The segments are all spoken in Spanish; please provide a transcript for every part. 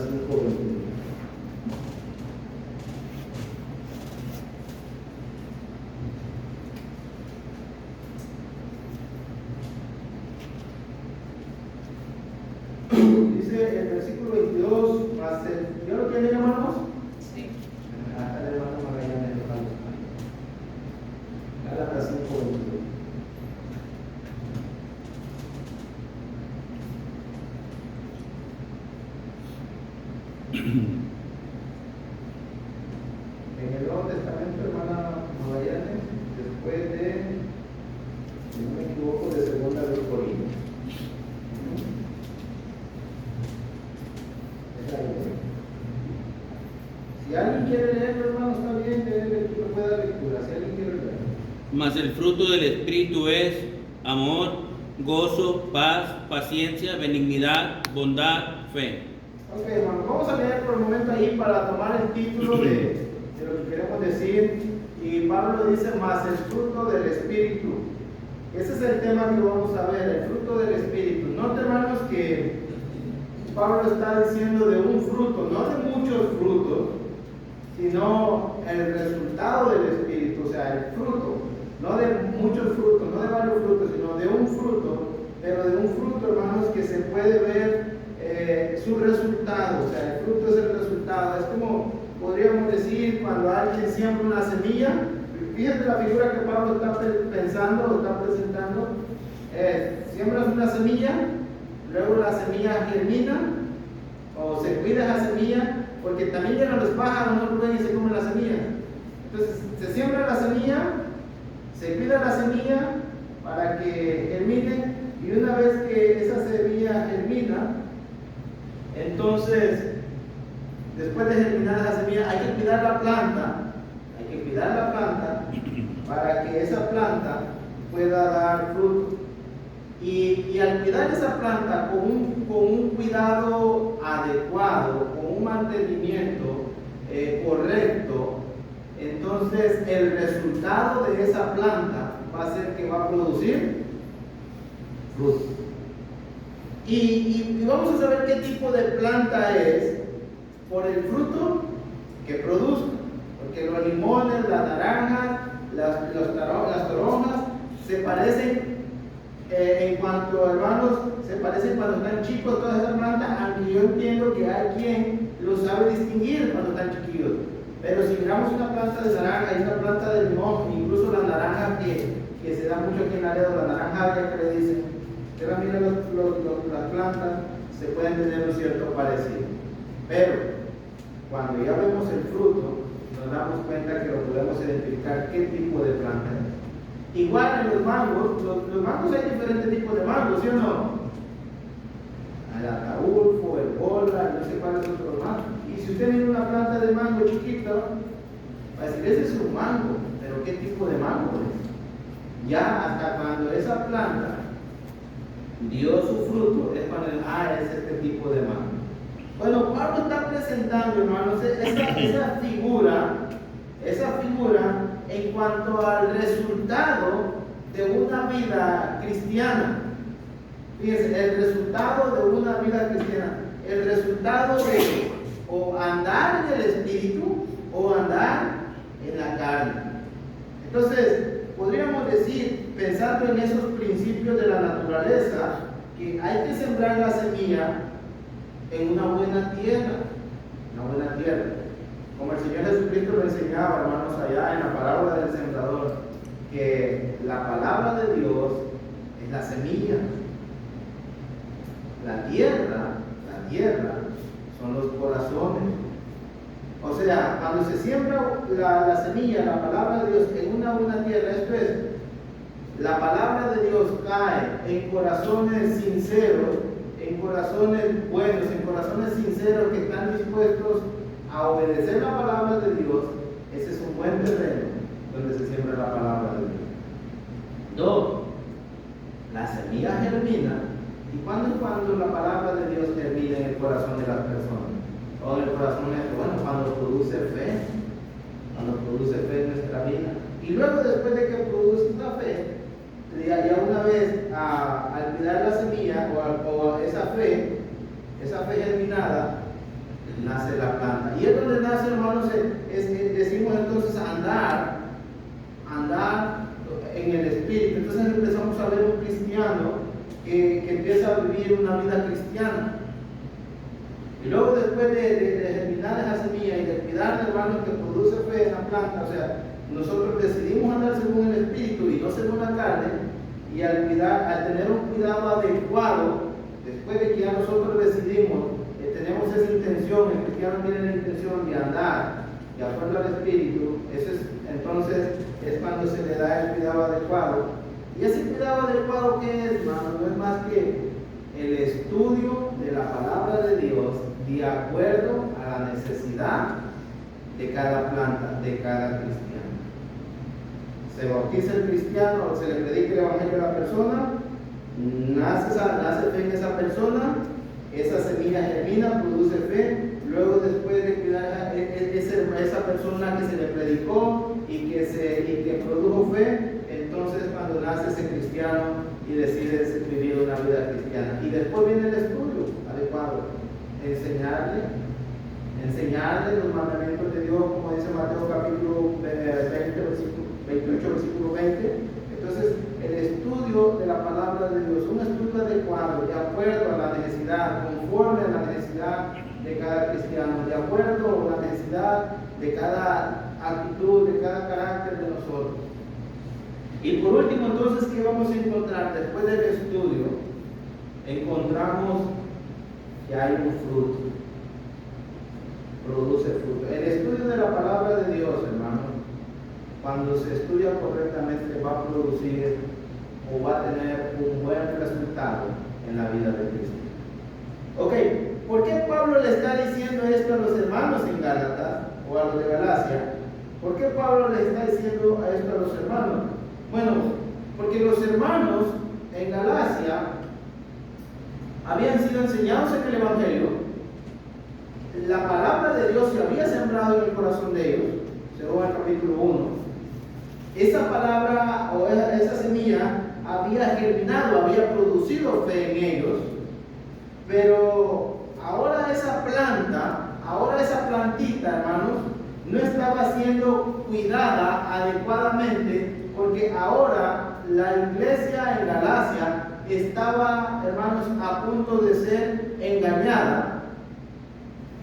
5:21. Dice el versículo 22, ¿ya lo tienen, hermanos? Sí. Acá el hermano Magallanes lo manda. Gálatas 5:22. En el Nuevo Testamento, hermana Magallanes, después de, si no me equivoco, de Segunda de Corintios. Es ahí, ¿eh? Si alguien quiere leerlo, hermano, está bien, que pueda dar lectura. Si alguien quiere leerlo. Mas el fruto del Espíritu es amor, gozo, paz, paciencia, benignidad, bondad, fe. Ok, hermano, vamos a leer por un momento ahí para tomar el título de lo que queremos decir. Y Pablo dice, más el fruto del Espíritu. Ese es el tema que vamos a ver, el fruto del Espíritu. Note, hermanos, que Pablo está diciendo de un fruto, no de muchos frutos, sino el resultado del Espíritu, o sea, el fruto, no de muchos frutos, no de varios frutos, sino de un fruto, pero de un fruto, hermanos, que se puede ver su resultado, o sea, el fruto es el resultado. Es como podríamos decir cuando alguien siembra una semilla. Fíjate la figura que Pablo está pensando o está presentando. Siembras una semilla, luego la semilla germina o se cuida esa semilla, porque también llegan los pájaros, no lo ven y se comen la semilla. Entonces se siembra la semilla, se cuida la semilla para que germine, y una vez que esa semilla germina, entonces después de germinar esa semilla hay que cuidar la planta, para que esa planta pueda dar fruto. Y al cuidar esa planta con un cuidado adecuado, con un mantenimiento correcto, entonces el resultado de esa planta va a ser que va a producir fruto. Y vamos a saber qué tipo de planta es por el fruto que produzca. Porque los limones, las naranjas, las toronjas se parecen en cuanto, hermanos, se parecen cuando están chicos todas esas plantas, aunque yo entiendo que hay quien lo sabe distinguir cuando están chiquillos. Pero si miramos una planta de naranja y una planta de limón, incluso la naranja que se da mucho aquí en Laredo, la naranja agria que le dicen, que mira las plantas, se pueden tener un cierto parecido. Pero cuando ya vemos el fruto, nos damos cuenta que lo podemos identificar qué tipo de planta es. Igual en los mangos, los mangos hay diferentes tipos de mangos, ¿sí o no? El ataulfo, el bola, no sé cuáles son los mangos. Y si usted mira una planta de mango chiquita, va a decir, ese es un mango, pero ¿qué tipo de mango es? Ya hasta cuando esa planta dio su fruto, es cuando es este tipo de mango. Bueno, Pablo está presentando, hermanos, esa figura en cuanto al resultado de una vida cristiana. Fíjense, el resultado de una vida cristiana, el resultado de o andar en el Espíritu o andar en la carne. Entonces, podríamos decir, pensando en esos principios de la naturaleza, que hay que sembrar la semilla en una buena tierra, como el Señor Jesucristo lo enseñaba, hermanos, allá en la parábola del sembrador, que la palabra de Dios es la semilla, la tierra son los corazones. O sea, cuando se siembra la semilla, la palabra de Dios en una buena tierra, esto es, la palabra de Dios cae en corazones sinceros, en corazones buenos, en corazones sinceros que están dispuestos a obedecer la palabra de Dios. Ese es un buen terreno donde se siembra la palabra de Dios. 2. La semilla germina. ¿Y cuándo es cuando la palabra de Dios germina en el corazón de las personas? O en el corazón de, bueno, cuando produce fe en nuestra vida. Y luego, después de que produce esta fe, ya una vez al cuidar la semilla o esa fe germinada, nace la planta. Y es donde nace, hermanos, decimos entonces andar en el Espíritu. Entonces empezamos a ver un cristiano que empieza a vivir una vida cristiana. Y luego después de germinar esa semilla y de cuidar, hermanos, que produce fe en la planta, o sea, nosotros decidimos andar según el Espíritu y no según la carne, y al tener un cuidado adecuado, después de que ya nosotros decidimos, tenemos esa intención, el cristiano tiene la intención de andar de acuerdo al Espíritu, entonces es cuando se le da el cuidado adecuado. Y ese cuidado adecuado, ¿qué es, hermano? No es más que el estudio de la palabra de Dios de acuerdo a la necesidad de cada planta, de cada cristiano. Se bautiza el cristiano, se le predica el evangelio a la persona, nace fe en esa persona, esa semilla germina, produce fe, luego después de cuidar a esa persona que se le predicó y que produjo fe, entonces cuando nace ese cristiano y decide vivir una vida cristiana. Y después viene el estudio adecuado, enseñarle los mandamientos de Dios, como dice Mateo capítulo 28, versículo 20. Entonces, el estudio de la palabra de Dios, un estudio adecuado, de acuerdo a la necesidad, conforme a la necesidad de cada cristiano, de acuerdo a la necesidad de cada actitud, de cada carácter de nosotros. Y por último, entonces, ¿qué vamos a encontrar? Después del estudio, encontramos que hay un fruto, produce fruto. El estudio de la palabra de Dios, hermano, cuando se estudia correctamente, va a producir o va a tener un buen resultado en la vida de Cristo. Ok, ¿por qué Pablo le está diciendo esto a los hermanos en Gálatas o a los de Galacia? ¿Por qué Pablo le está diciendo esto a los hermanos? Bueno, porque los hermanos en Galacia habían sido enseñados en el Evangelio, la palabra de Dios se había sembrado en el corazón de ellos, según el capítulo 1. Esa palabra o esa semilla había germinado, había producido fe en ellos, pero ahora esa plantita, hermanos, no estaba siendo cuidada adecuadamente, porque ahora la iglesia en Galacia estaba, hermanos, a punto de ser engañada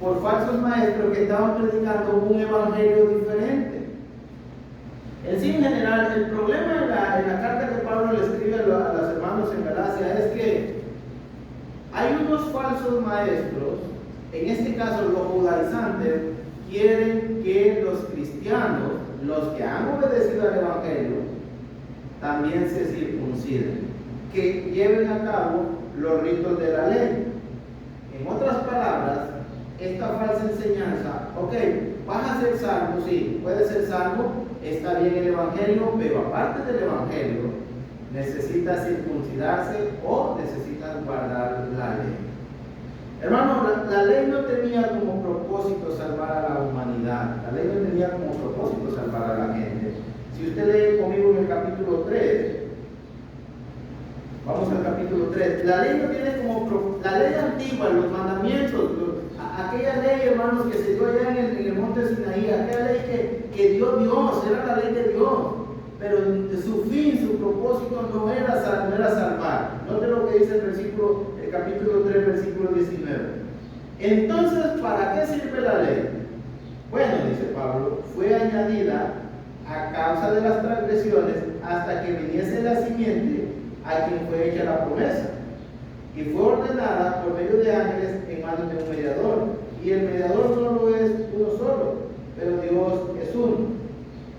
por falsos maestros que estaban predicando un evangelio diferente. En sí, en general, el problema en la carta que Pablo le escribe a los hermanos en Galacia es que hay unos falsos maestros, en este caso los judaizantes, quieren que los cristianos, los que han obedecido al evangelio, también se circunciden, que lleven a cabo los ritos de la ley. En otras palabras, esta falsa enseñanza, ok, vas a ser salvo, sí, puedes ser salvo, está bien el evangelio, pero aparte del evangelio, necesitas circuncidarse o necesitas guardar la ley. Hermano, la ley no tenía como propósito salvar a la humanidad, la ley no tenía como propósito salvar a la gente. Si usted lee conmigo en el capítulo 3, vamos al capítulo 3, la ley no tiene como la ley antigua, los mandamientos, aquella ley, hermanos, que se dio allá en el monte Sinaí, aquella ley que dio Dios, era la ley de Dios, pero su fin, su propósito no era salvar. Note lo que dice el capítulo 3, versículo 19. Entonces, ¿para qué sirve la ley? Bueno, dice Pablo, fue añadida a causa de las transgresiones hasta que viniese la simiente a quien fue hecha la promesa, y fue ordenada por medio de ángeles en manos de un mediador, y el mediador solo es uno solo, pero Dios es uno.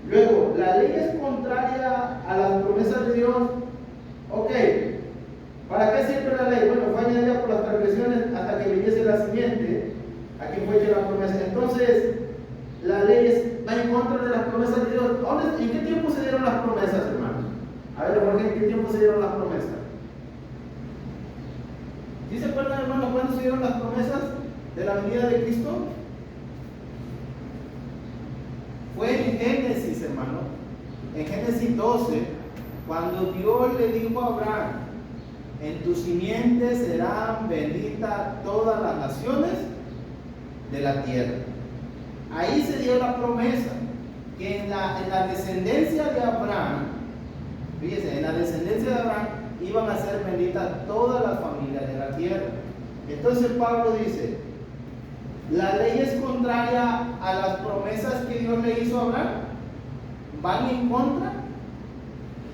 Luego, la ley es contraria a las promesas de Dios. Ok, ¿para qué sirve la ley? Bueno, fue añadida por las transgresiones hasta que viniese la simiente a quien fue hecha la promesa. Entonces, la ley va en contra de las promesas de Dios. ¿En qué tiempo se dieron las promesas, hermanos? A ver, Jorge, ¿en qué tiempo se dieron las promesas? ¿Sí se acuerdan, hermanos, cuándo se dieron las promesas de la venida de Cristo? Fue en Génesis, hermano, en Génesis 12, cuando Dios le dijo a Abraham: en tu simiente serán benditas todas las naciones de la tierra. Ahí se dio la promesa que en la descendencia de Abraham, fíjense, en la descendencia de Abraham iban a ser benditas todas las familias de la tierra. Entonces Pablo dice, la ley es contraria a las promesas que Dios le hizo a Abraham, van en contra,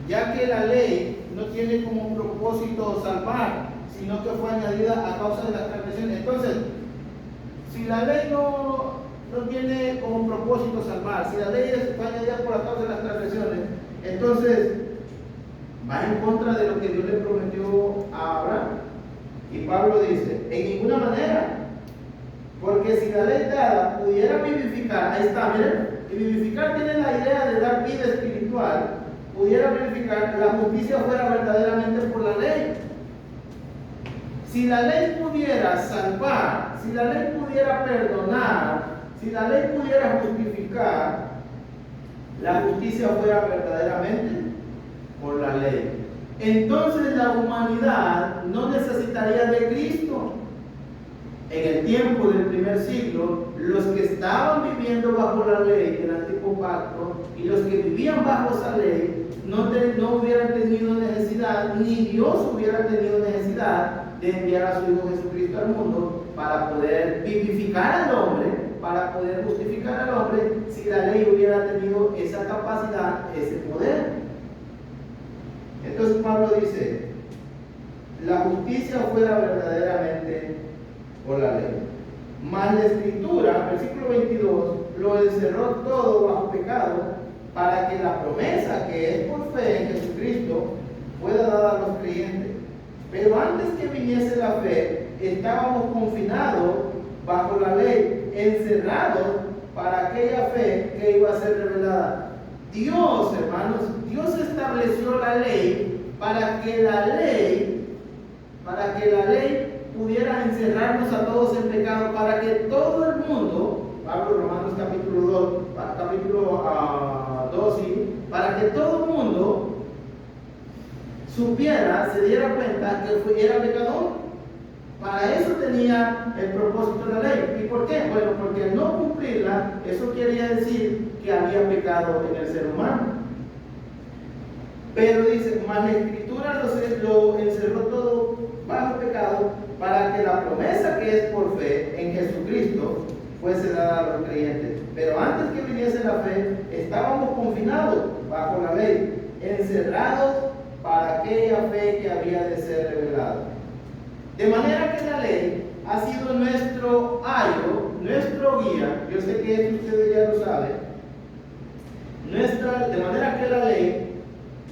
ya que la ley no tiene como propósito salvar, sino que fue añadida a causa de las transgresiones. Entonces, si la ley no tiene como propósito salvar, si la ley fue añadida por la causa de las transgresiones, entonces va en contra de lo que Dios le prometió a Abraham. Y Pablo dice, en ninguna manera, porque si la ley dada pudiera vivificar, ahí está, miren, y vivificar tiene la idea de dar vida espiritual, pudiera vivificar, la justicia fuera verdaderamente por la ley. Si la ley pudiera salvar, si la ley pudiera perdonar, si la ley pudiera justificar, la justicia fuera verdaderamente por la ley. Entonces la humanidad no necesitaría de Cristo. En el tiempo del primer siglo, los que estaban viviendo bajo la ley del antiguo pacto y los que vivían bajo esa ley no hubieran tenido necesidad, ni Dios hubiera tenido necesidad de enviar a su Hijo Jesucristo al mundo para poder vivificar al hombre, para poder justificar al hombre, si la ley hubiera tenido esa capacidad, ese poder. Entonces Pablo dice, la justicia fuera verdaderamente por la ley. Mas la Escritura, versículo 22, lo encerró todo bajo pecado, para que la promesa que es por fe en Jesucristo fuera dada a los creyentes. Pero antes que viniese la fe, estábamos confinados bajo la ley, encerrados para aquella fe que iba a ser revelada. Dios, hermanos, Dios estableció la ley para que la ley pudiera encerrarnos a todos en pecado, para que todo el mundo, Pablo, Romanos capítulo 2, para que todo el mundo supiera, se diera cuenta que era pecador. Para eso tenía el propósito de la ley. ¿Y por qué? Bueno, porque al no cumplirla, eso quería decir que había pecado en el ser humano. Pero dice, mas la Escritura lo encerró todo bajo pecado, para que la promesa que es por fe en Jesucristo fuese dada a los creyentes. Pero antes que viniese la fe, estábamos confinados bajo la ley, encerrados para aquella fe que había de ser revelada. De manera que la ley ha sido nuestro ayo, nuestro guía. Yo sé que esto ustedes ya lo saben. De manera que la ley,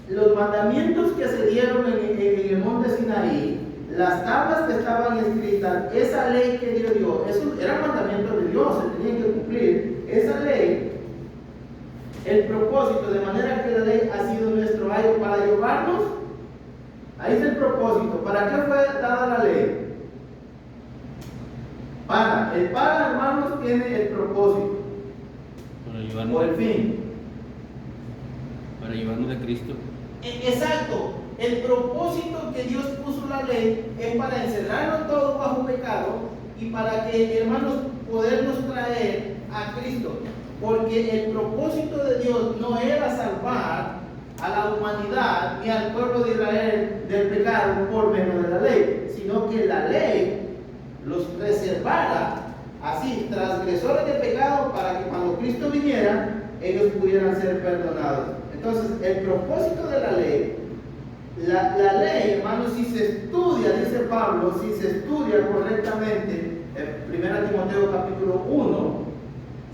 los mandamientos que se dieron en el monte Sinaí, las tablas que estaban escritas, esa ley que dio Dios, esos eran mandamientos de Dios, se tenían que cumplir. Esa ley, el propósito, de manera que la ley ha sido nuestro ayo para llevarnos. Ahí es el propósito. ¿Para qué fue dada la ley? Para, hermanos, tiene el propósito. Para llevarnos, o el fin. Para llevarnos a Cristo. Exacto. El propósito que Dios puso la ley es para encerrarnos todos bajo pecado y para que, hermanos, podernos traer a Cristo. Porque el propósito de Dios no era salvar a la humanidad ni al pueblo de Israel del pecado por medio de la ley, sino que la ley los reservara así, transgresores de pecado, para que cuando Cristo viniera, ellos pudieran ser perdonados. Entonces, el propósito de la ley, la ley, hermanos, si se estudia, dice Pablo, si se estudia correctamente, 1 Timoteo capítulo 1,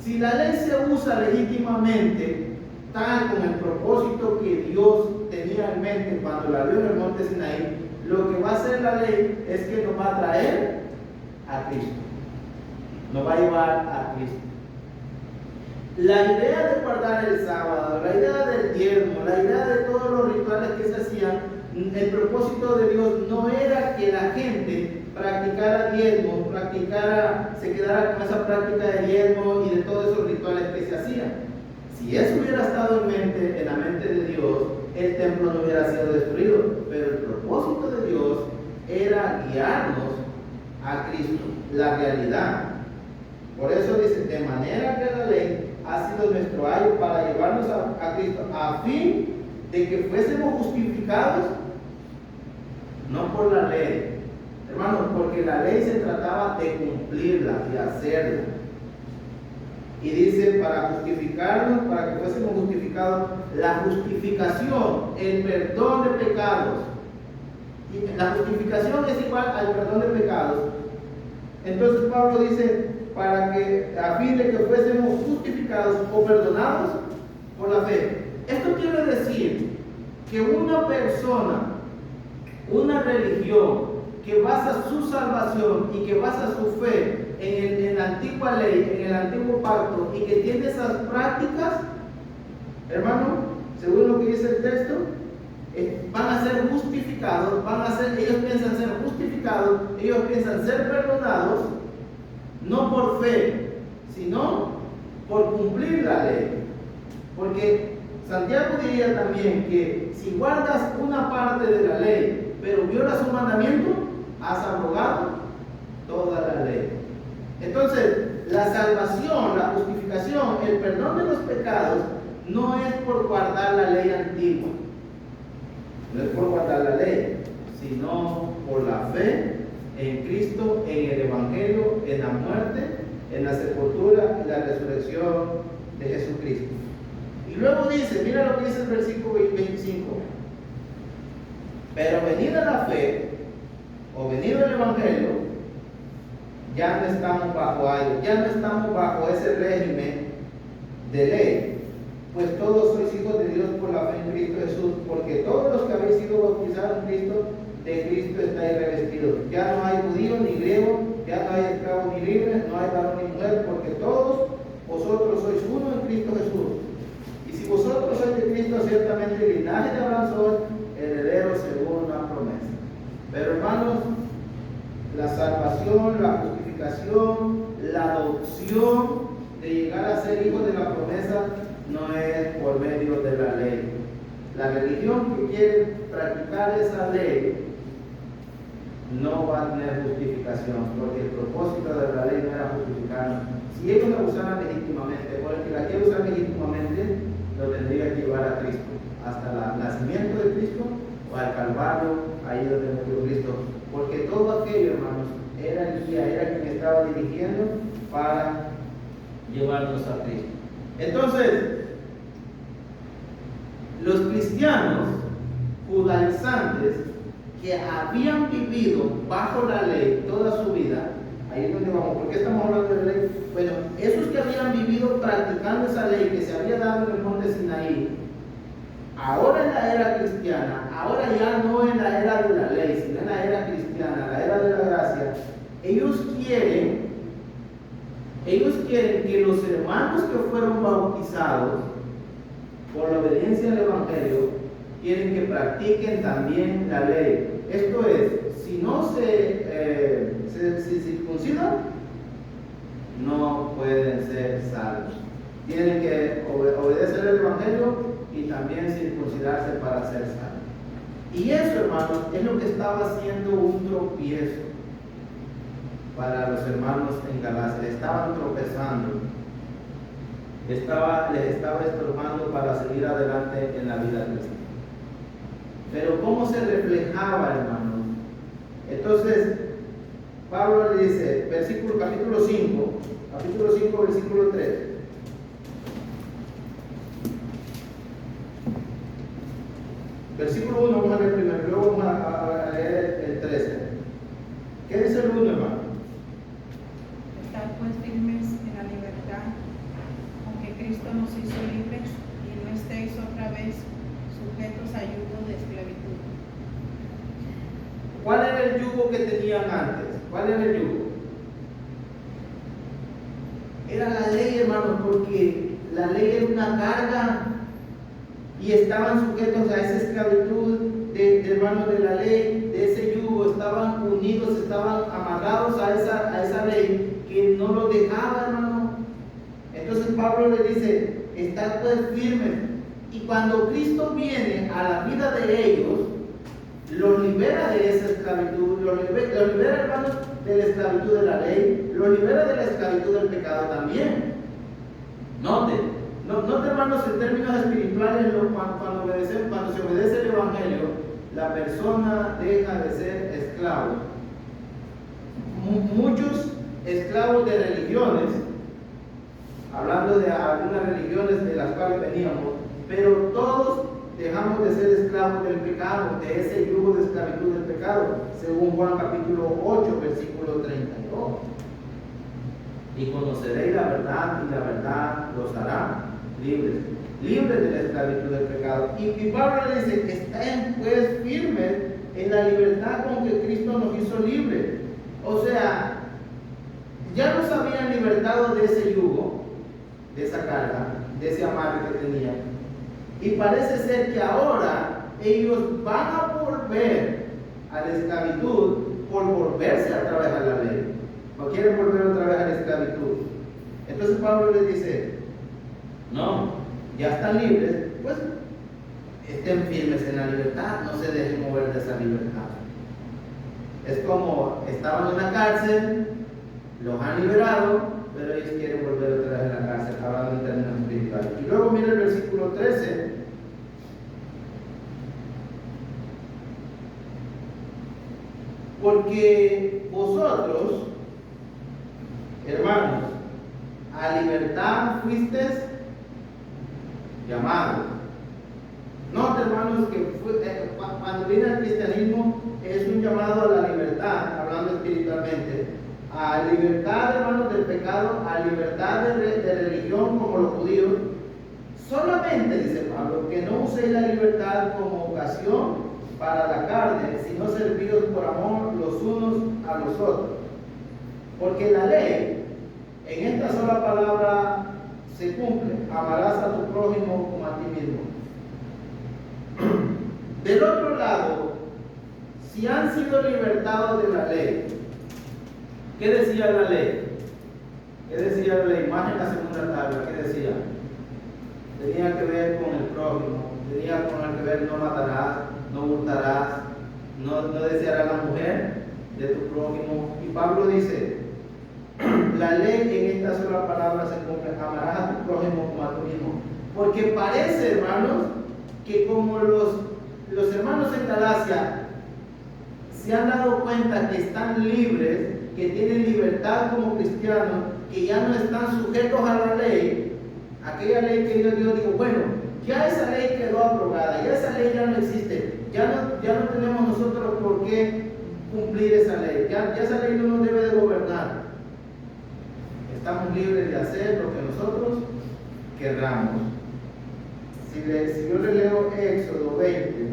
si la ley se usa legítimamente, tal como el propósito que Dios tenía en mente cuando la dio en el monte Sinaí, lo que va a hacer la ley es que nos va a traer a Cristo, nos va a llevar a Cristo. La idea de guardar el sábado, la idea del diezmo, la idea de todos los rituales que se hacían, el propósito de Dios no era que la gente practicara diezmo, se quedara con esa práctica de diezmo y de todos esos rituales que se hacían. Si eso hubiera estado en la mente de Dios, el templo no hubiera sido destruido. Pero el propósito de Dios era guiarnos a Cristo. La realidad Por eso dice, de manera que la ley ha sido nuestro ayo para llevarnos a Cristo, a fin de que fuésemos justificados, no por la ley, hermanos, porque la ley se trataba de cumplirla, de hacerla. Y dice, para justificarnos, para que fuésemos justificados, la justificación, el perdón de pecados. Y la justificación es igual al perdón de pecados. Entonces Pablo dice, para que a fin de que fuésemos justificados o perdonados por la fe. Esto quiere decir que una persona, una religión que basa su salvación y que basa su fe en la antigua ley, en el antiguo pacto, y que tiene esas prácticas, hermano, según lo que dice el texto, van a ser justificados, ellos piensan ser justificados, ellos piensan ser perdonados, no por fe, sino por cumplir la ley. Porque Santiago diría también que si guardas una parte de la ley, pero violas un mandamiento, has abrogado toda la ley. Entonces, la salvación, la justificación, el perdón de los pecados, no es por guardar la ley antigua, no es por guardar la ley, sino por la fe en Cristo, en el Evangelio, en la muerte, en la sepultura y la resurrección de Jesucristo. Y luego dice, mira lo que dice el versículo 25. Pero venida la fe, o venido el Evangelio, ya no estamos bajo ayo, ya no estamos bajo ese régimen de ley, pues todos sois hijos de Dios por la fe en Cristo Jesús, porque todos los que habéis sido bautizados en Cristo, de Cristo estáis revestidos. Ya no hay judío ni griego, ya no hay esclavo ni libre, no hay varón ni mujer, porque todos vosotros sois uno en Cristo Jesús. Y si vosotros sois de Cristo, ciertamente el linaje de Abraham sois, herederos según la promesa. Pero hermanos, la salvación, la justificación, la adopción de llegar a ser hijos de la promesa no es por medio de la ley. La religión que quiere practicar esa ley no va a tener justificación, porque el propósito de la ley no era justificarnos. Si ellos la usaran legítimamente, o el que la quiere usar legítimamente, lo tendría que llevar a Cristo, hasta el nacimiento de Cristo o al Calvario, ahí donde murió Cristo, porque todo aquello, hermanos, era el guía, era quien estaba dirigiendo para llevarnos a Cristo. Entonces, los cristianos judaizantes que habían vivido bajo la ley toda su vida, ahí es donde vamos, ¿por qué estamos hablando de la ley? Bueno, esos que habían vivido practicando esa ley que se había dado en el monte Sinaí, ahora en la era cristiana, ahora ya no en la era de la ley, sino en la era cristiana, la era de la gracia, ellos quieren que los hermanos que fueron bautizados por la obediencia al Evangelio, quieren que practiquen también la ley. Esto es, si no se circuncidan, no pueden ser salvos. Tienen que obedecer el Evangelio y también circuncidarse para ser salvos. Y eso, hermanos, es lo que estaba haciendo un tropiezo para los hermanos en Galacia. Estaban tropezando, les estaba estorbando para seguir adelante en la vida cristiana. Pero ¿cómo se reflejaba, hermanos? Entonces, Pablo le dice, capítulo 5, versículo 3. Versículo 1, vamos a leer primero, luego vamos a leer el 13. ¿Qué dice el 1, hermano? Estad pues firmes en la libertad, aunque Cristo nos hizo libres, y no estéis otra vez sujetos a yugo de esclavitud. ¿Cuál era el yugo que tenían antes? ¿Cuál era el yugo? Era la ley, hermanos, porque la ley era una carga y estaban sujetos a esa esclavitud de hermanos de la ley, de ese yugo, estaban unidos, estaban amarrados a esa ley que no los dejaba, hermano. Entonces Pablo le dice, estad pues firmes. Y cuando Cristo viene a la vida de ellos, los libera de esa esclavitud, los libera, hermanos, de la esclavitud de la ley, los libera de la esclavitud del pecado también. Note, hermanos, en términos espirituales, cuando se obedece el Evangelio, la persona deja de ser esclavo. Muchos esclavos de religiones, hablando de algunas religiones de las cuales veníamos, pero todos dejamos de ser esclavos del pecado, de ese yugo de esclavitud del pecado, según Juan capítulo 8, versículo 32. Y conoceréis la verdad, y la verdad los hará libres de la esclavitud del pecado. Y Pablo le dice, estén pues firmes en la libertad con que Cristo nos hizo libres. O sea, ya nos habían libertado de ese yugo, de esa carga, de ese amarre que tenían. Y parece ser que ahora ellos van a volver a la esclavitud por volverse a través de la ley. O quieren volver otra vez a la esclavitud. Entonces Pablo les dice, no, ya están libres, pues estén firmes en la libertad, no se dejen mover de esa libertad. Es como estaban en la cárcel, los han liberado, pero ellos quieren volver otra vez a la cárcel, hablando en términos espirituales. Y luego mira el versículo 13. Porque vosotros, hermanos, a libertad fuisteis llamados. Note, hermanos, que cuando viene el cristianismo es un llamado a la libertad, hablando espiritualmente, a libertad, hermanos, del pecado, a libertad de religión como los judíos. Solamente, dice Pablo, que no uséis la libertad como ocasión para la carne, sino servidos por amor los unos a los otros. Porque la ley, en esta sola palabra se cumple: amarás a tu prójimo como a ti mismo. Del otro lado, si han sido libertados de la ley, ¿qué decía la ley? ¿Qué decía la ley? Más en la segunda tabla, ¿qué decía? Tenía que ver con el prójimo, tenía que ver no matarás, no hurtarás, no desearás a la mujer de tu prójimo. Y Pablo dice, la ley en esta sola palabra se cumple: amarás a tu prójimo como a tu mismo. Porque parece, hermanos, que como los hermanos en Galacia se han dado cuenta que están libres, que tienen libertad como cristianos, que ya no están sujetos a la ley, aquella ley que Dios dijo, bueno, ya esa ley quedó abrogada, ya esa ley ya no existe, ya no tenemos nosotros por qué cumplir esa ley, ya esa ley no nos debe de gobernar. Estamos libres de hacer lo que nosotros querramos. Si yo le leo Éxodo 20,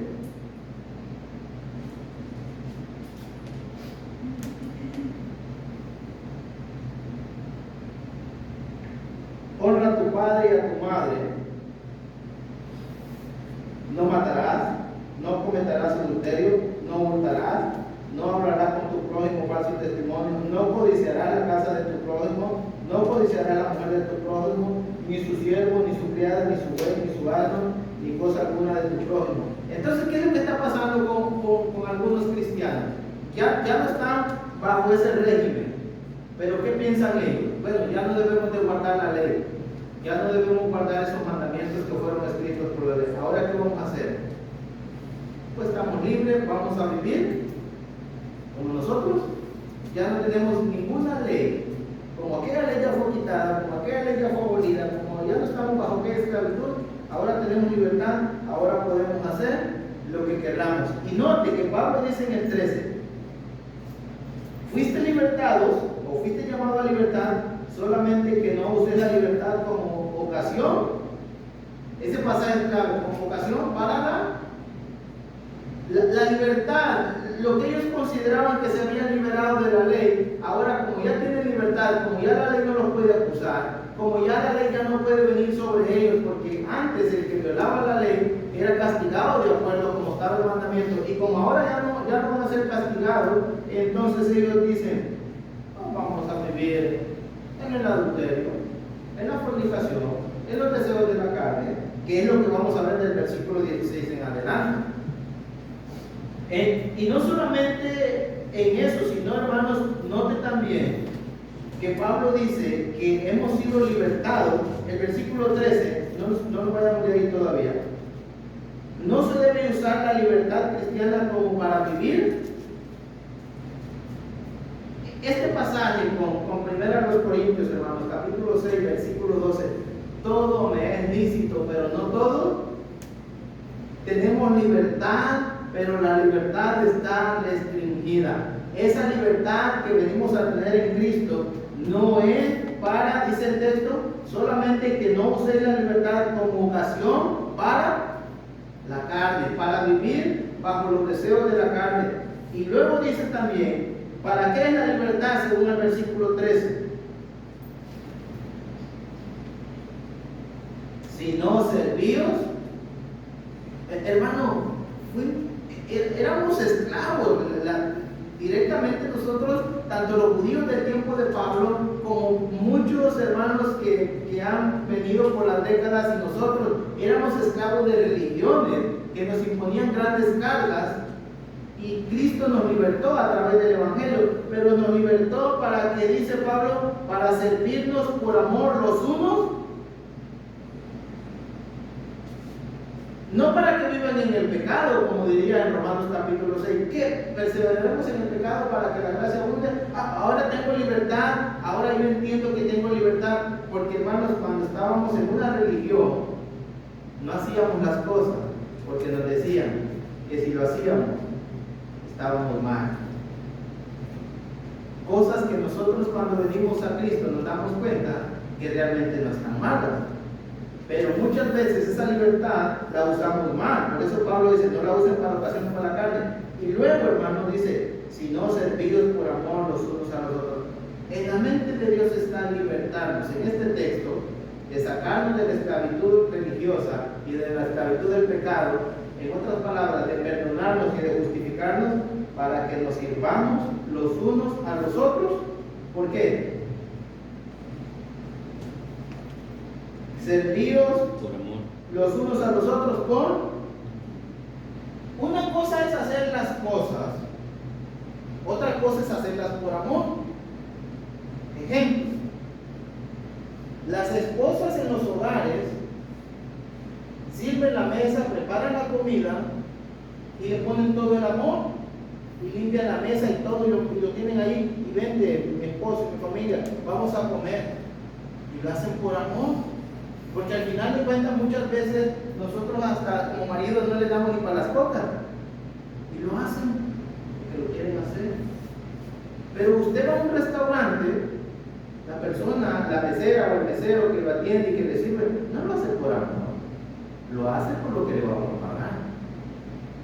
honra a tu padre y a tu madre, no matarás, no cometerás adulterio, no hurtarás, no hablarás con tu prójimo falso testimonio, no codiciarás la casa de tu prójimo, no codiciarás la mujer de tu prójimo, ni su siervo, ni su criada, ni su buey, ni su asno, ni cosa alguna de tu prójimo. Entonces, ¿qué es lo que está pasando con algunos cristianos? Ya no están bajo ese régimen, pero ¿qué piensan ellos? Bueno, ya no debemos de guardar la ley, ya no debemos guardar esos mandamientos que fueron escritos por la ley. ¿Ahora qué vamos a hacer? Pues estamos libres, vamos a vivir como nosotros, ya no tenemos ninguna ley. Como aquella ley ya fue quitada, como aquella ley ya fue abolida, como ya no estamos bajo aquella esclavitud, ahora tenemos libertad, ahora podemos hacer lo que queramos. Y note que Pablo dice en el 13, fuiste libertados o fuiste llamados a libertad, solamente que no uses la libertad como ocasión. Ese pasaje es clave, como ocasión para la libertad. Lo que ellos consideraban que se habían liberado de la ley, ahora como ya tienen libertad, como ya la ley no los puede acusar, como ya la ley ya no puede venir sobre ellos, porque antes el que violaba la ley era castigado de acuerdo como estaba el mandamiento, y como ahora ya no van a ser castigados, entonces ellos dicen, no, vamos a vivir en el adulterio, en la fornicación, en los deseos de la carne, que es lo que vamos a ver del versículo 16 en adelante. Y no solamente en eso, sino, hermanos, note también que Pablo dice que hemos sido libertados. El versículo 13, no nos vayamos de ahí todavía. No se debe usar la libertad cristiana como para vivir. Este pasaje con 1 Corintios, hermanos, capítulo 6, versículo 12, todo me es lícito, pero no todo. Tenemos libertad, pero la libertad está restringida. Esa libertad que venimos a tener en Cristo no es para, dice el texto, solamente que no use la libertad como ocasión para la carne, para vivir bajo los deseos de la carne. Y luego dice también, ¿para qué es la libertad según el versículo 13? Si no servíos, hermano, éramos esclavos. Directamente nosotros, tanto los judíos del tiempo de Pablo, como muchos hermanos que han venido por las décadas, y nosotros éramos esclavos de religiones que nos imponían grandes cargas, y Cristo nos libertó a través del Evangelio, pero nos libertó para que, dice Pablo, para servirnos por amor los unos, no para que vivan en el pecado, como diría en Romanos capítulo 6, que perseveraremos en el pecado para que la gracia abunde. Ahora tengo libertad, ahora yo entiendo que tengo libertad, porque, hermanos, cuando estábamos en una religión, no hacíamos las cosas, porque nos decían que si lo hacíamos, estábamos mal. Cosas que nosotros, cuando venimos a Cristo, nos damos cuenta que realmente no están malas. Pero muchas veces esa libertad la usamos mal. Por eso Pablo dice, no la usen para ocasiones para la carne. Y luego, hermano, dice, si no servidos por amor los unos a los otros. En la mente de Dios está libertarnos, en este texto, de sacarnos de la esclavitud religiosa y de la esclavitud del pecado. En otras palabras, de perdonarnos y de justificarnos para que nos sirvamos los unos a los otros. ¿Por qué? Servíos Por amor. los unos a los otros con... Una cosa es hacer las cosas, otra cosa es hacerlas por amor. Ejemplo, las esposas en los hogares sirven la mesa, preparan la comida y le ponen todo el amor y limpian la mesa y todo, y lo tienen ahí, y vende mi esposo, mi familia, vamos a comer, y lo hacen por amor. Porque al final de cuentas muchas veces nosotros hasta como maridos no les damos ni para las cocas, y lo hacen porque lo quieren hacer. Pero usted va a un restaurante, la persona, la mesera o el mesero que lo atiende y que le sirve, no lo hace por amor, lo hace por lo que le vamos a pagar.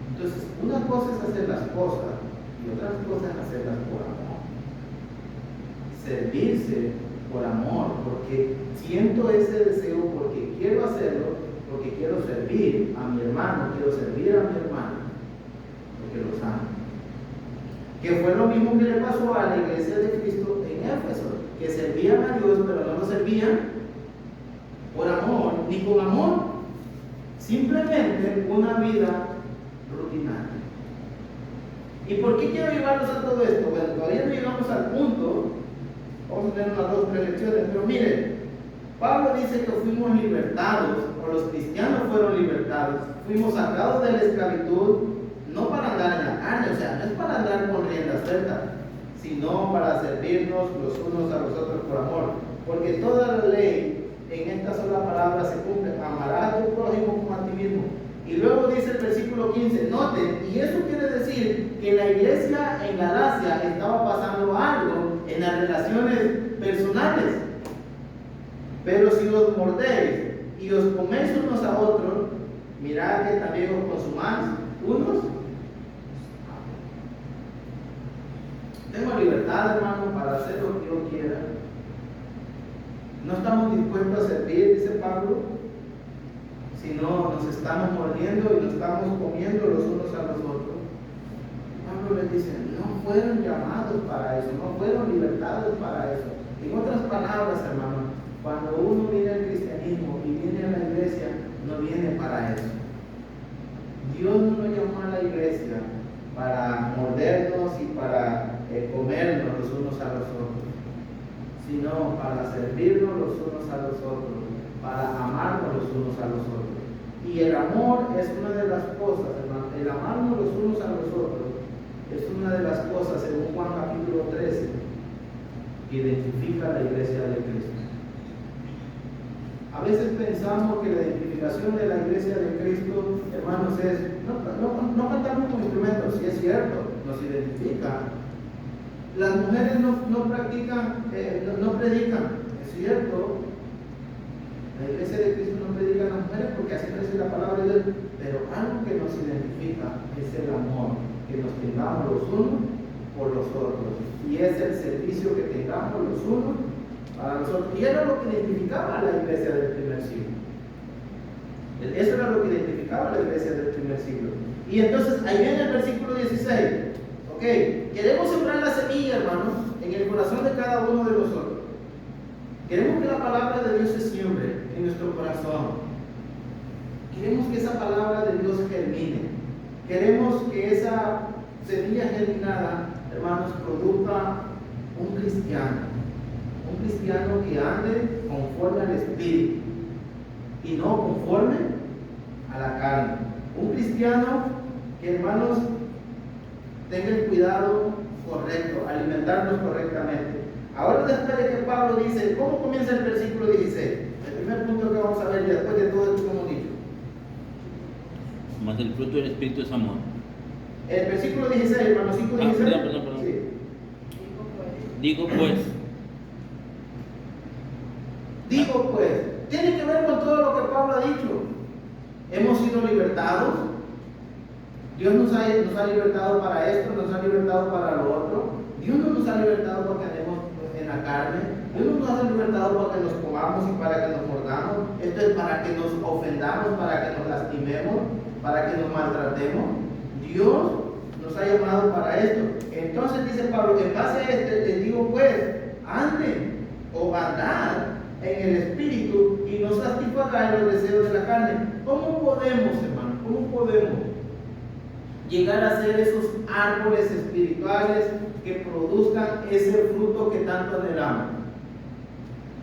Entonces, una cosa es hacer las cosas y otra cosa es hacerlas por amor. Servirse por amor, porque siento ese deseo, porque quiero hacerlo, porque quiero servir a mi hermano, quiero servir a mi hermano, porque los amo. Que fue lo mismo que le pasó a la iglesia de Cristo en Éfeso, que servían a Dios, pero no lo servían por amor, ni con amor, simplemente una vida rutinaria. ¿Y por qué quiero llevarlos a todo esto? Bueno, todavía no llegamos al punto. Vamos a tener unas 2 o 3 lecciones, pero miren, Pablo dice que fuimos libertados, o los cristianos fueron libertados, fuimos sacados de la esclavitud, no para andar en la carne, o sea, no es para andar con rienda suelta, sino para servirnos los unos a los otros por amor, porque toda la ley en esta sola palabra se cumple: amarás a tu prójimo como a ti mismo. Y luego dice el versículo 15, noten, y eso quiere decir que la iglesia en Galacia estaba pasando algo en las relaciones personales. Pero si os mordéis y os coméis unos a otros, mirad que también os consumáis unos. Tengo libertad, hermano, para hacer lo que yo quiera. No estamos dispuestos a servir, dice Pablo, sino nos estamos mordiendo y nos estamos comiendo los unos a los otros. Pablo les dice, no fueron llamados para eso, no fueron libertados para eso. En otras palabras, hermano, cuando uno viene al cristianismo y viene a la iglesia, no viene para eso. Dios no nos llamó a la iglesia para mordernos y para comernos los unos a los otros, sino para servirnos los unos a los otros, para amarnos los unos a los otros. Y el amor es una de las cosas, hermano, el amarnos los unos a los otros es una de las cosas, según Juan capítulo 13, que identifica a la iglesia de Cristo. A veces pensamos que la identificación de la iglesia de Cristo, hermanos, es no cantamos con instrumentos, sí es cierto, nos identifica. Las mujeres no practican, no predican, es cierto. La iglesia de Cristo no predica a las mujeres porque así parece la palabra de Dios, pero algo que nos identifica es el amor, que nos tengamos los unos por los otros, y es el servicio que tengamos los unos para los otros. Y era lo que identificaba a la iglesia del primer siglo. Eso era lo que identificaba a la iglesia del primer siglo. Y entonces ahí viene el versículo 16. Ok, queremos sembrar la semilla, hermanos, en el corazón de cada uno de nosotros. Queremos que la palabra de Dios se siembre en nuestro corazón. Queremos que esa palabra de Dios germine. Queremos que esa semilla germinada, hermanos, produzca un cristiano que ande conforme al Espíritu y no conforme a la carne. Un cristiano que, hermanos, tenga el cuidado correcto, alimentarnos correctamente. Ahora, después de que Pablo dice, ¿cómo comienza el versículo 16? El primer punto que vamos a ver, y después de todo esto que hemos dicho. Más el fruto del Espíritu es amor. El versículo 16, hermanos, 5, 16. Perdón. Sí. Digo pues, tiene que ver con todo lo que Pablo ha dicho. Hemos sido libertados. Dios nos ha libertado para esto, nos ha libertado para lo otro. Dios no nos ha libertado porque andemos en la carne. Dios no nos ha libertado para que nos comamos y para que nos mordamos. Esto es para que nos ofendamos, para que nos lastimemos, para que nos maltratemos. Dios nos ha llamado para esto. Entonces dice Pablo, en base a esto les digo pues, anden o andad en el Espíritu y no satisfagan los deseos de la carne. ¿Cómo podemos, hermano? ¿Cómo podemos llegar a ser esos árboles espirituales que produzcan ese fruto que tanto anhelamos?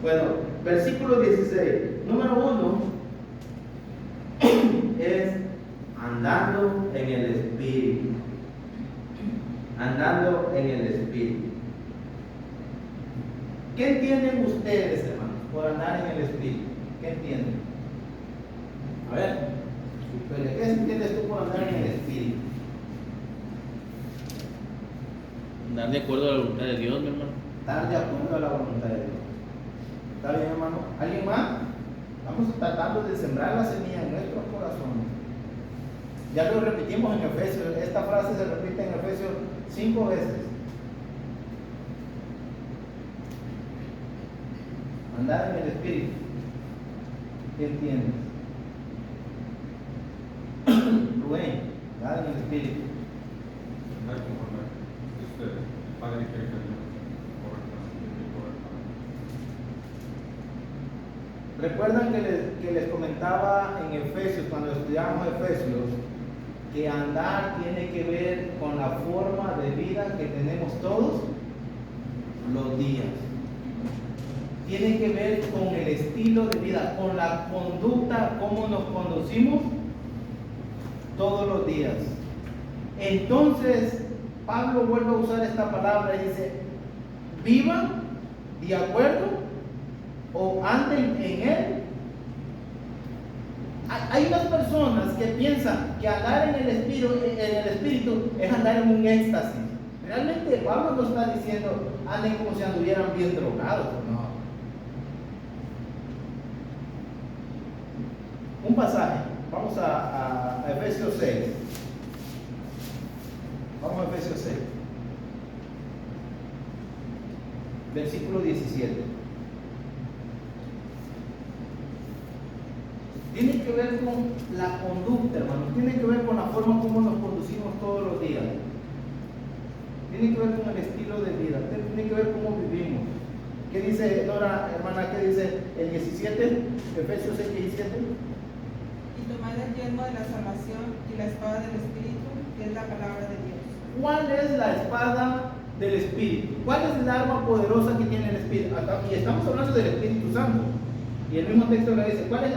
Bueno, versículo 16. Número 1 es andando en el Espíritu. Andando en el Espíritu. ¿Qué entienden ustedes, hermanos, por andar en el Espíritu? ¿Qué entienden? A ver, ¿qué entiendes tú por andar en el Espíritu? Andar de acuerdo a la voluntad de Dios, mi hermano. Estar de acuerdo a la voluntad de Dios. ¿Está bien, hermano? ¿Alguien más? Vamos tratando de sembrar la semilla en nuestros corazones. Ya lo repetimos en Efesios. Esta frase se repite en Efesios 5 veces. Andar en el Espíritu. ¿Qué entiendes? Rubén, andar en el Espíritu. Andar conforme el Padre quiere que yo Recuerdan que les comentaba en Efesios, cuando estudiamos Efesios, que andar tiene que ver con la forma de vida que tenemos todos los días. Tiene que ver con el estilo de vida, con la conducta, cómo nos conducimos todos los días. Entonces, Pablo vuelve a usar esta palabra y dice, vivan de acuerdo o anden en él. Hay unas personas que piensan que andar en el espíritu es andar en un éxtasis. Realmente Pablo no está diciendo anden como si anduvieran bien drogados, no. Un pasaje, vamos a Efesios 6. Vamos a Efesios 6, versículo 17. Tiene que ver con la conducta, hermanos. Tiene que ver con la forma como nos conducimos todos los días. Tiene que ver con el estilo de vida. Tiene que ver cómo vivimos. ¿Qué dice Nora, hermana? ¿Qué dice el 17? Efesios 6, 17. Y tomad el yelmo de la salvación y la espada del Espíritu, que es la palabra de Dios. ¿cuál es la espada del Espíritu? ¿Cuál es el arma poderosa que tiene el Espíritu? Y estamos hablando del Espíritu Santo. Y el mismo texto le dice, ¿cuál es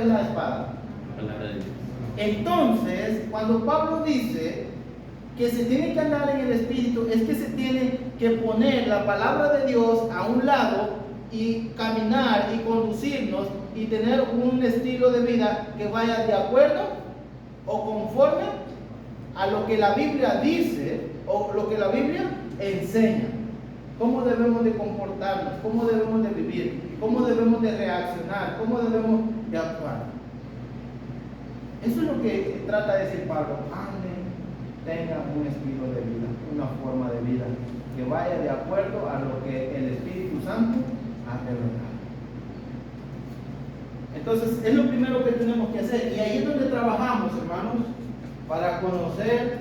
la espada? Palabra de Dios. Entonces, cuando Pablo dice que se tiene que andar en el Espíritu, es que se tiene que poner la palabra de Dios a un lado y caminar y conducirnos y tener un estilo de vida que vaya de acuerdo o conforme a lo que la Biblia dice o lo que la Biblia enseña. Cómo debemos de comportarnos, cómo debemos de vivir, cómo debemos de reaccionar, cómo debemos de actuar. Eso es lo que trata de decir Pablo. Anden, tengan un estilo de vida, una forma de vida que vaya de acuerdo a lo que el Espíritu Santo ha revelado. Entonces, es lo primero que tenemos que hacer. Y ahí es donde trabajamos, hermanos, para conocer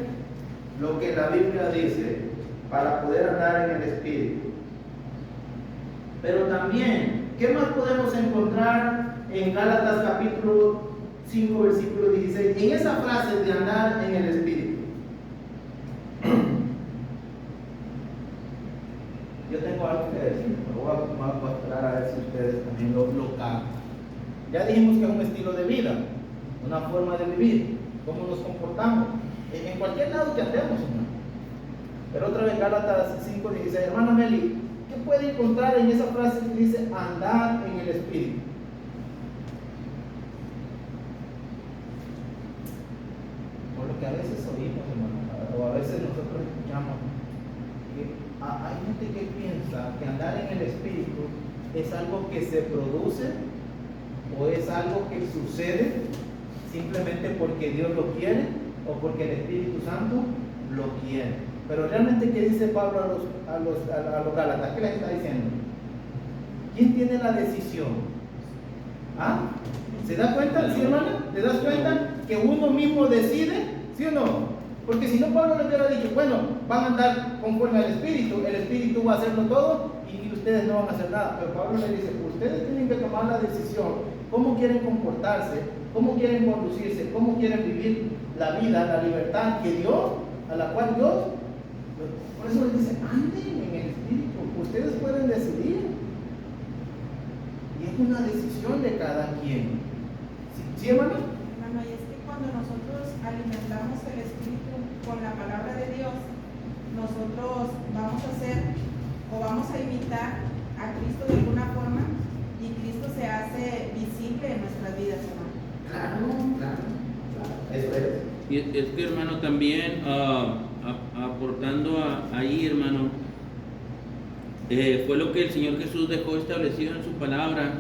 lo que la Biblia dice, para poder andar en el Espíritu. Pero también, ¿qué más podemos encontrar en Gálatas capítulo 5, versículo 16? En esa frase de andar en el Espíritu. Yo tengo algo que decir, pero voy a esperar a ver si ustedes también lo captan. Ya dijimos que es un estilo de vida, una forma de vivir, cómo nos comportamos, en cualquier lado que andemos, hermano. Pero otra vez Gálatas 5:16, hermana Meli, ¿qué puede encontrar en esa frase que dice andar en el Espíritu? Por lo que a veces oímos, hermano, o a veces nosotros escuchamos, que hay gente que piensa que andar en el Espíritu es algo que se produce o es algo que sucede simplemente porque Dios lo quiere o porque el Espíritu Santo lo quiere. Pero realmente, ¿qué dice Pablo a los Gálatas? ¿Qué les está diciendo? ¿Quién tiene la decisión? ¿Ah? ¿Se da cuenta, sí, hermana? ¿Te das cuenta que uno mismo decide? ¿Sí o no? Porque si no, Pablo le hubiera dicho, bueno, van a andar conforme al Espíritu, el Espíritu va a hacerlo todo y ustedes no van a hacer nada. Pero Pablo le dice, ustedes tienen que tomar la decisión, cómo quieren comportarse, cómo quieren conducirse, cómo quieren vivir la vida, la libertad que Dios, a la cual Dios, por eso les dice, anden en el Espíritu, ustedes pueden decidir. Y es una decisión de cada quien. ¿Sí, hermano? Hermano, y es que cuando nosotros alimentamos el Espíritu con la palabra de Dios, nosotros vamos a hacer o vamos a imitar a Cristo de alguna forma y Cristo se hace visible en nuestras vidas, hermano. Claro. Eso es. Y es que, hermano, también aportando ahí, hermano, fue lo que el Señor Jesús dejó establecido en su palabra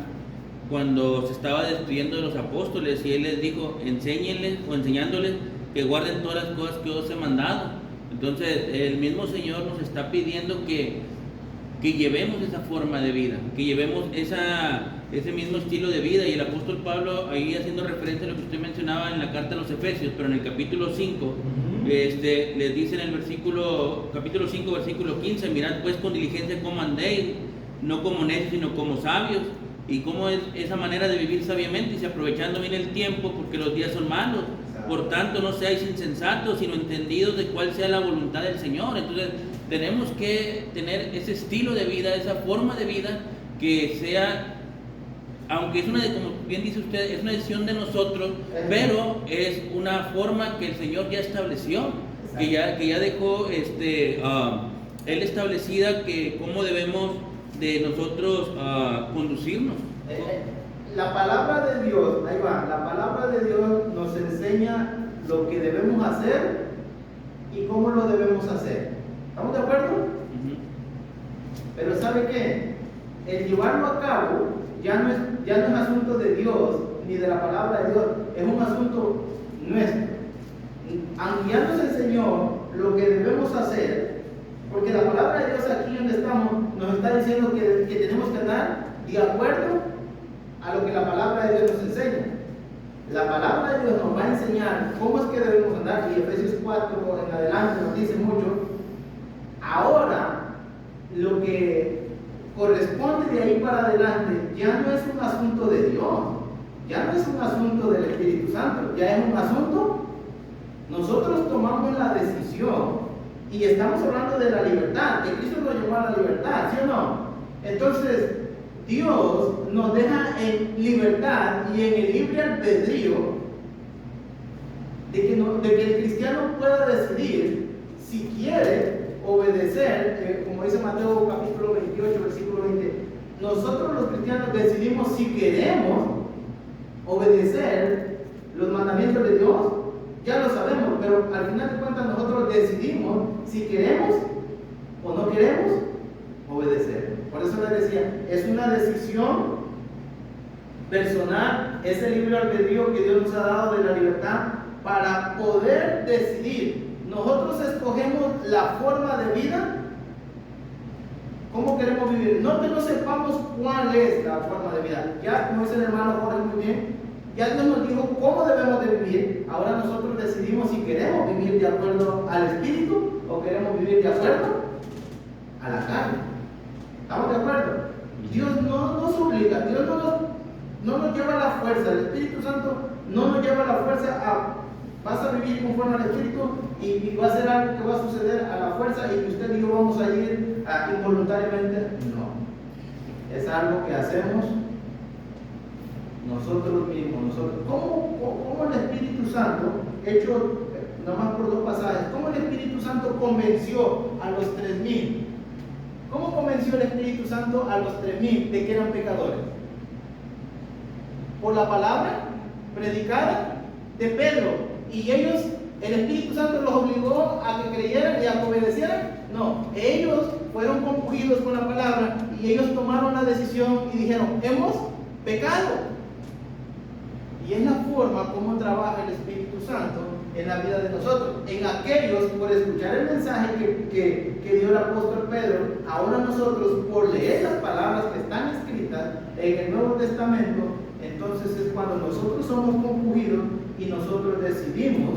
cuando se estaba despidiendo de los apóstoles, y Él les dijo, enseñándoles que guarden todas las cosas que os he mandado. Entonces, el mismo Señor nos está pidiendo que llevemos esa forma de vida, que llevemos ese mismo estilo de vida. Y el apóstol Pablo, ahí haciendo referencia a lo que usted mencionaba en la carta a los Efesios, pero en el capítulo 5, les dice en el capítulo 5, versículo 15, mirad pues con diligencia cómo andéis, no como necios, sino como sabios. Y cómo es esa manera de vivir sabiamente, y aprovechando bien el tiempo, porque los días son malos. Por tanto, no seáis insensatos, sino entendidos de cuál sea la voluntad del Señor. Entonces, tenemos que tener ese estilo de vida, esa forma de vida que sea, aunque es como bien dice usted, es una decisión de nosotros, pero es una forma que el Señor ya estableció, que ya dejó Él establecida, que cómo debemos de nosotros conducirnos. La palabra de Dios, ahí va, la palabra de Dios nos enseña lo que debemos hacer y cómo lo debemos hacer. ¿Estamos de acuerdo? Pero ¿sabe qué? El llevarlo a cabo ya no es asunto de Dios ni de la palabra de Dios, es un asunto nuestro. Guiándonos el Señor lo que debemos hacer, porque la palabra de Dios aquí donde estamos nos está diciendo que tenemos que andar de acuerdo a lo que la palabra de Dios nos enseña. La palabra de Dios nos va a enseñar cómo es que debemos andar, y Efesios 4 en adelante nos dice mucho. Ahora, lo que corresponde de ahí para adelante ya no es un asunto de Dios, ya no es un asunto del Espíritu Santo, ya es un asunto, nosotros tomamos la decisión Y estamos hablando de la libertad, que Cristo nos llamó a la libertad, ¿sí o no? Entonces, Dios nos deja en libertad y en el libre albedrío de que el cristiano pueda decidir si quiere obedecer, como dice Mateo capítulo 28, versículo 20. Nosotros los cristianos decidimos si queremos obedecer los mandamientos de Dios. Ya lo sabemos, pero al final de cuentas nosotros decidimos si queremos o no queremos obedecer. Por eso les decía, es una decisión personal, ese libre albedrío que Dios nos ha dado de la libertad para poder decidir. Nosotros escogemos la forma de vida, cómo queremos vivir. No que no sepamos cuál es la forma de vida. Ya, como dice el hermano Jorge muy bien, ya Dios nos dijo cómo debemos de vivir. Ahora nosotros decidimos si queremos vivir de acuerdo al Espíritu o queremos vivir de acuerdo a la carne. ¿Estamos de acuerdo? Dios no nos obliga, Dios no nos lleva a la fuerza. El Espíritu Santo no nos lleva a la fuerza a vas a vivir conforme al Espíritu y va a ser algo que va a suceder a la fuerza y que usted y yo vamos a ir involuntariamente. No. Es algo que hacemos nosotros mismos. ¿Cómo el Espíritu Santo, hecho nomás por dos pasajes, cómo el Espíritu Santo convenció a los 3,000? ¿Cómo convenció el Espíritu Santo a los 3,000 de que eran pecadores? Por la palabra predicada de Pedro. Y ellos, el Espíritu Santo los obligó a que creyeran y a que obedecieran. No, ellos fueron compungidos con la palabra y ellos tomaron la decisión y dijeron, hemos pecado. Y es la forma como trabaja el Espíritu Santo en la vida de nosotros. En aquellos, por escuchar el mensaje que dio el apóstol Pedro, ahora nosotros, por leer las palabras que están escritas en el Nuevo Testamento, entonces es cuando nosotros somos compungidos y nosotros decidimos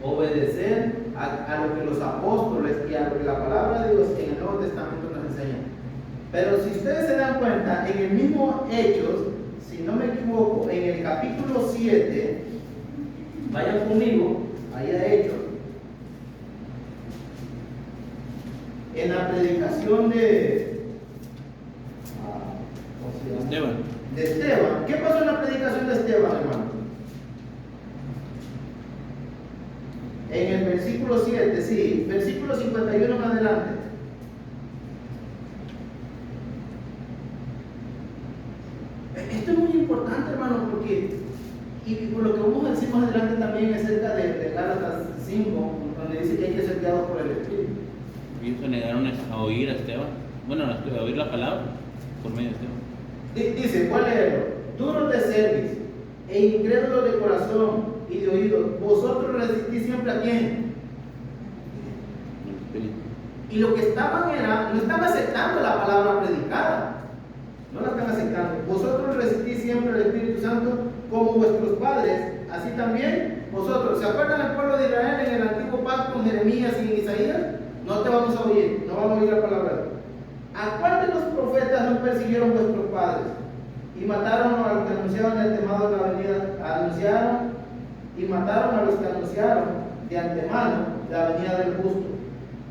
obedecer a lo que los apóstoles y a lo que la palabra de Dios en el Nuevo Testamento nos enseña. Pero si ustedes se dan cuenta, en el mismo Hechos, si no me equivoco, en el capítulo 7, vayan conmigo, ahí a Hechos, en la predicación de Esteban. ¿Qué pasó en la predicación de Esteban, hermano? En el versículo 7, sí, versículo 51 en adelante. Esto es muy importante, hermano, porque, y por lo que vamos a decir más adelante también acerca de Gálatas 5, donde dice que hay que ser guiados por el Espíritu. Ellos se negaron a oír a Esteban, a oír la palabra por medio de Esteban. Dice, ¿cuál leerlo? Duros de cerviz e incrédulos de corazón y de oídos, vosotros resistís siempre a quién. Y lo que estaban no estaban aceptando la palabra predicada, no la están aceptando. Vosotros resistís siempre al Espíritu Santo como vuestros padres, así también vosotros. ¿Se acuerdan del pueblo de Israel en el antiguo pacto con Jeremías y en Isaías? No te vamos a oír, no vamos a oír la palabra. ¿A cuál de los profetas no persiguieron vuestros padres? Y mataron a los que anunciaron de antemano la venida, y mataron a los que anunciaron de antemano la venida del justo,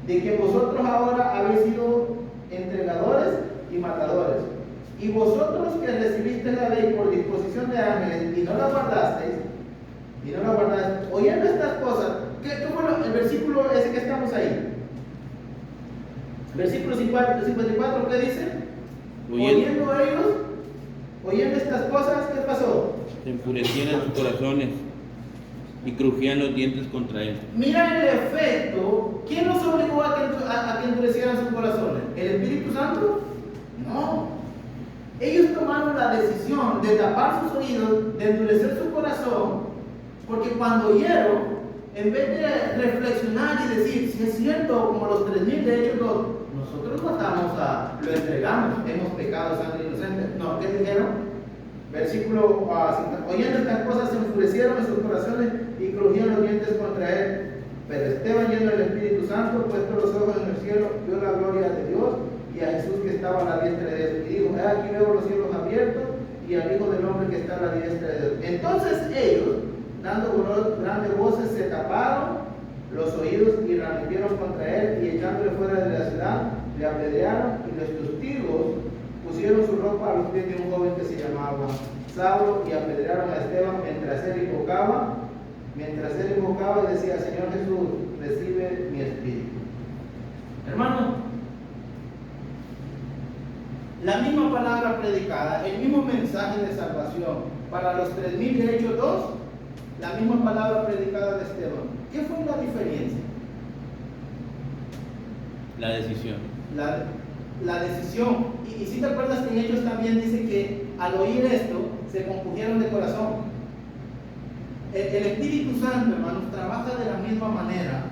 de que vosotros ahora habéis sido entregadores y matadores. Y vosotros que recibisteis la ley por disposición de ángeles y no la guardasteis, oyendo estas cosas, ¿qué fue el versículo ese que estamos ahí? Versículo 54, ¿qué dice? Oyendo estas cosas, ¿qué pasó? Se enfurecían en sus corazones y crujían los dientes contra él. Mira el efecto. ¿Quién los obligó a que endurecieran sus corazones? ¿El Espíritu Santo? No. Ellos tomaron la decisión de tapar sus oídos, de endurecer su corazón, porque cuando oyeron, en vez de reflexionar y decir, si es cierto, como los 3,000 de ellos, nosotros matamos lo entregamos, hemos pecado sangre inocente. No, ¿qué dijeron? Versículo 5. Oyendo estas cosas se enfurecieron en sus corazones y crujían los dientes contra él. Pero Esteban, lleno del Espíritu Santo, puesto los ojos en el cielo, vio la gloria de Dios y a Jesús que estaba a la diestra de Dios. Y dijo, aquí veo los cielos abiertos y al Hijo del Hombre que está a la diestra de Dios. Entonces ellos, dando grandes voces, se taparon los oídos y arremetieron contra él y echándole fuera de la ciudad, le apedrearon y los testigos pusieron su ropa a los pies de un joven que se llamaba Saulo y apedrearon a Esteban mientras él invocaba y decía: Señor Jesús, recibe mi espíritu. Hermano, la misma palabra predicada, el mismo mensaje de salvación para los 3,000 de Hechos 2, la misma palabra predicada de Esteban. ¿Qué fue la diferencia? La decisión. La decisión. Y si te acuerdas que en Hechos también dice que al oír esto se compungieron de corazón. El Espíritu Santo, hermanos, trabaja de la misma manera,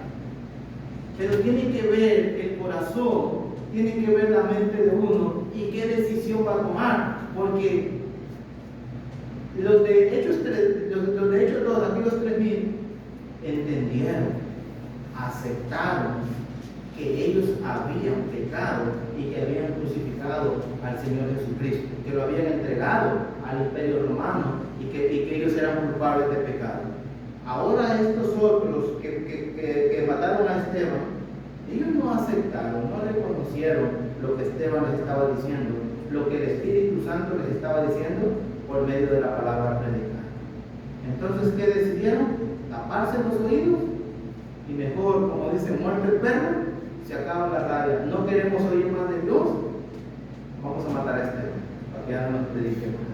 pero tiene que ver el corazón, tiene que ver la mente de uno y qué decisión va a tomar, porque los de Hechos 2, aquellos 3,000, entendieron, aceptaron que ellos habían pecado y que habían crucificado al Señor Jesucristo, que lo habían entregado al Imperio Romano y que ellos eran culpables de pecado. Ahora estos otros que mataron a Esteban, ellos no aceptaron, no reconocieron lo que Esteban les estaba diciendo, lo que el Espíritu Santo les estaba diciendo por medio de la palabra predicada. Entonces, ¿qué decidieron? Taparse los oídos y mejor, como dice, muerte el perro, se acaba la rabia. No queremos oír más de Dios, vamos a matar a Esteban para que ya no nos predique más.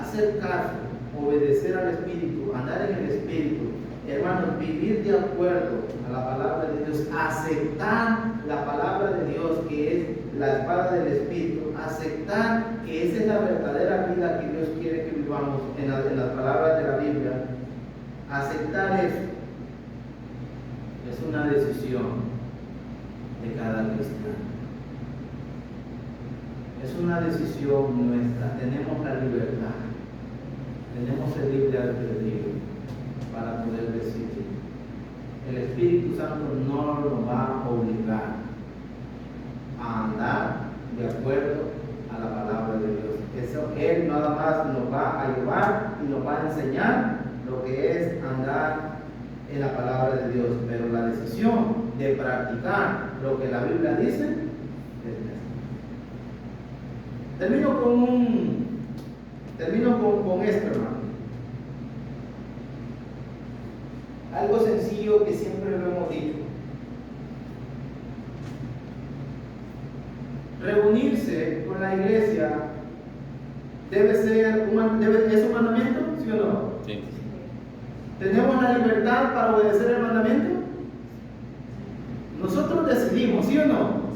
Hacer caso, obedecer al Espíritu, andar en el Espíritu, hermanos, vivir de acuerdo a la palabra de Dios, aceptar la palabra de Dios que es la espada del Espíritu, aceptar que esa es la verdadera vida que Dios quiere que vivamos en las palabras de la Biblia. Aceptar eso es una decisión de cada cristiano. Es una decisión nuestra. Tenemos la libertad, tenemos el libre albedrío para poder decidir. El Espíritu Santo no nos va a obligar a andar de acuerdo a la palabra de Dios. Eso Él nada más nos va a ayudar y nos va a enseñar lo que es andar en la palabra de Dios, pero la decisión de practicar lo que la Biblia dice es nuestra. Termino con esto, hermano. Algo sencillo que siempre lo hemos dicho. Reunirse con la iglesia ¿es un mandamiento? ¿Sí o no? Sí. ¿Tenemos la libertad para obedecer el mandamiento? Nosotros decidimos, ¿sí o no?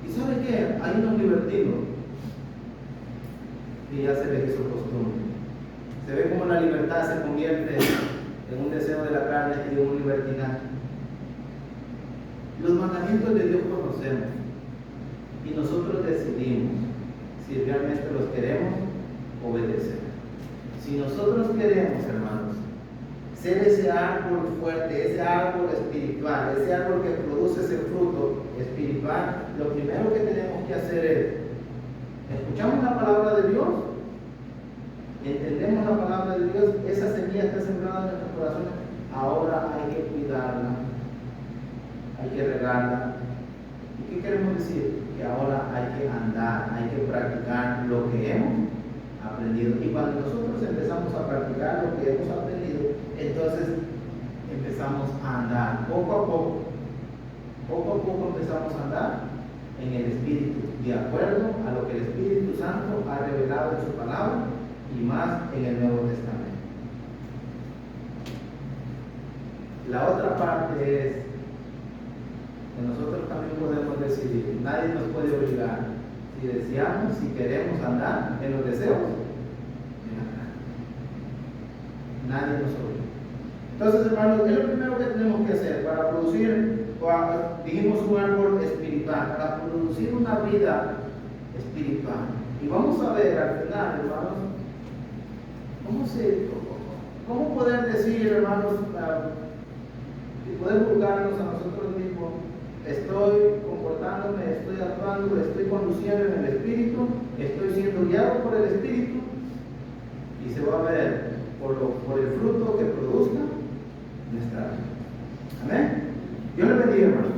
¿Y sabe qué? Hay unos libertinos que ya se les hizo costumbre. Se ve como la libertad se convierte en un deseo de la carne y en un libertinaje. Los mandamientos de Dios conocemos y nosotros decidimos si realmente los queremos obedecer. Si nosotros queremos, hermanos, ser ese árbol fuerte, ese árbol espiritual, ese árbol que produce ese fruto espiritual, lo primero que tenemos que hacer es: escuchamos la palabra de Dios, entendemos la palabra de Dios, esa semilla está sembrada en nuestros corazones, ahora hay que cuidarla, hay que regarla. ¿Y qué queremos decir? Que ahora hay que andar, hay que practicar lo que hemos aprendido. Y cuando nosotros empezamos a practicar lo que hemos aprendido, entonces empezamos a andar poco a poco empezamos a andar en el Espíritu, de acuerdo a lo que el Espíritu Santo ha revelado en su palabra y más en el Nuevo Testamento. La otra parte es que nosotros también podemos decidir. Nadie nos puede obligar. Si deseamos, si queremos andar en los deseos, en la carne. Nadie nos obliga. Entonces, hermanos, es lo primero que tenemos que hacer para producir, dijimos, un árbol espiritual, para producir una vida espiritual. Y vamos a ver al final, hermanos, cómo poder decir, hermanos, y poder juzgarnos a nosotros mismos: estoy comportándome, estoy actuando, estoy conduciendo en el Espíritu, estoy siendo guiado por el Espíritu. Y se va a ver por el fruto que produzca nuestra vida. Amén. Dios le bendiga, hermano.